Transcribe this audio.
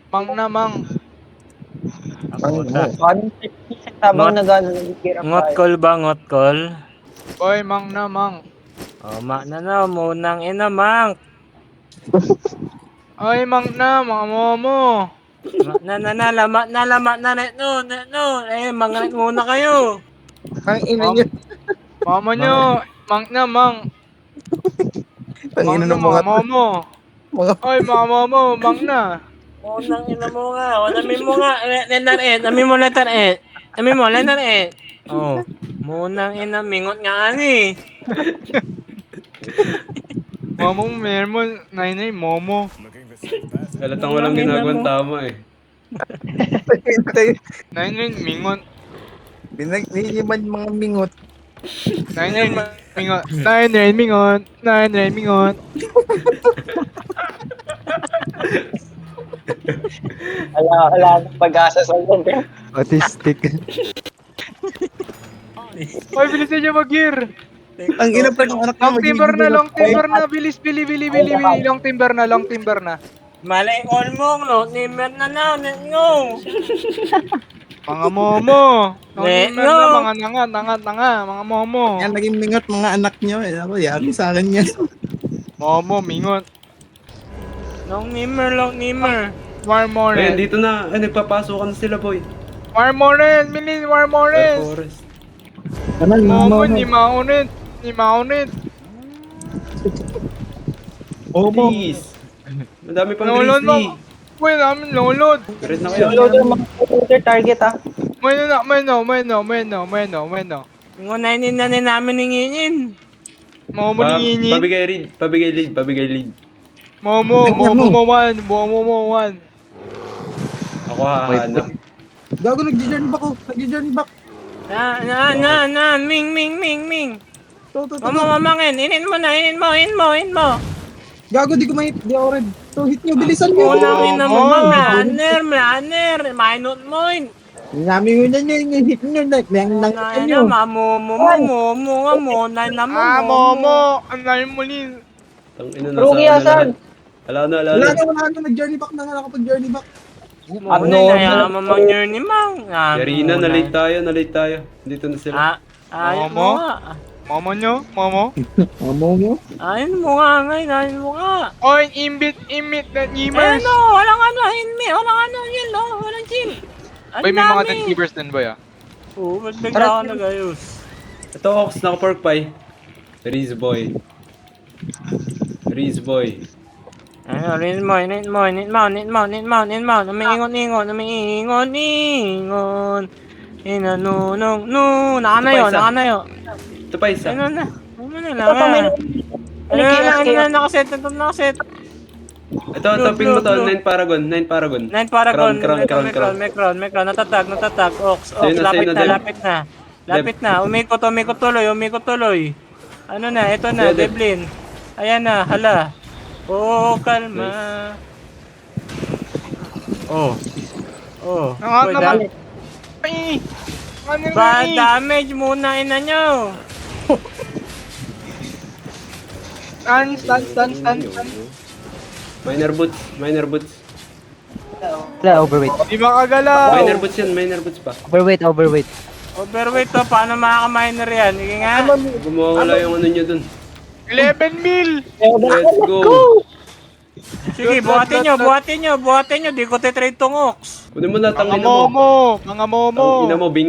Mang na mang. Ang Puta. paano habang Ngot, nag-hirap ngot tayo. call ba? Ngot call? Boy, mang na mang. Oh, na munang ina, mang. Ay, mang na, mga momo. Lamat na, net no. Eh, mangalit muna kayo. Ang ina niyo. Mama nyo, mang na mang. Ang Mang ina na, ng mga mga momo. mga Ay, mga momo, mang na. Munang ina mo nga. Amin mo nga. Letter E. Amin mo letter E. Amin mo, letter E. Oh. Munang ina, mingot nga ani. Momong meron, nainay, momo. Halatang walang ginagawang tama eh. hintay. Nainay, mingot. Binagniman mga mingot. Nainay, mingot. Nainay, mingot. Nainay, mingot. Wala akong pag-asa sa mundo. Autistic. Ay, bilisan nyo mag-gear. Ang ina pa ng anak Long timber na, long timber na. Bilis, bili. Ay, Long timber na. Mali call mo. No, nimmer na net no. Mga momo. Long Ne, timber no. na, mga nanga, mga momo. Yan naging mingot mga anak niyo. Eh, ako, yari sa akin yan. Momo, mingot. Long nimmer. War more. Ayun, dito na. Ay, nagpapasukan na sila, boy. War more, bilis, war more. Air Forest. Momo, ni maunit. Omo. Please. Madami pang Lolod mo. grizzly. Uy, namin lolod. Red na kayo. Load ng mga computer target ah. May no. Ngunainin na namin hinginin. Momo, ninginin. Pabigay lead. Momo, one. Ako hahanap. Gago, nag-journey back ako. Nag-journey back. Ming. To. Mamangin, inin mo. Gago, di ko mahit. Di ako red. So, hit nyo. Bilisan nyo. Unang ina mo, Oh, runner, minot mo. Namin yun na nyo. Yung hit nyo. Yang nangita nyo. Momo, ang lalim mo lin. Tang ina na Rugi sa asan? Wala na. Wala na. Nag-journey back na nga ako pag-journey back. Journey mang. Yarina, na-late tayo. Dito na sila. Ayun Momo? mo nga. Momo. Amo mo. Ayun mo nga. Oy, imbit na Ayun gamers. o, walang yun, walang chill. Boy, may mga nag-gamers din, boy, ah. Oo, ba't bigla ako nag-ayos? Ito, Ox, naka-pork pie. Riz boy. Ayun, init mo. Umiingon. Inanunong, nakanayo. Ito pa isa. Ano na lang. Nakaset. Ito, ping mo to. 9 Paragon. 9 Paragon. Crown. Micron. Natatag. Ox. Sa'yo na, Lapit na. Umikot tuloy. Ano na, ito na, Sa'yo, Deb. Devlin. Ayan na, hala. Oo, kalma. Oh. Nangat Uy, naman. Ay, ano Bad yun? damage muna ina nyo. Stand. Minor boots. Wala, overweight. Di makagalaw. Minor boots pa. Overweight. Overweight to, paano makaka-minor yan? Sige nga. Gumawala yung ano nyo dun. 11 mil. Let's go. Sige, buhatin nyo. Di ko titrade tong Ox. Kunin mo na, Mga tangina mo. momo. Tangina mo, bingo.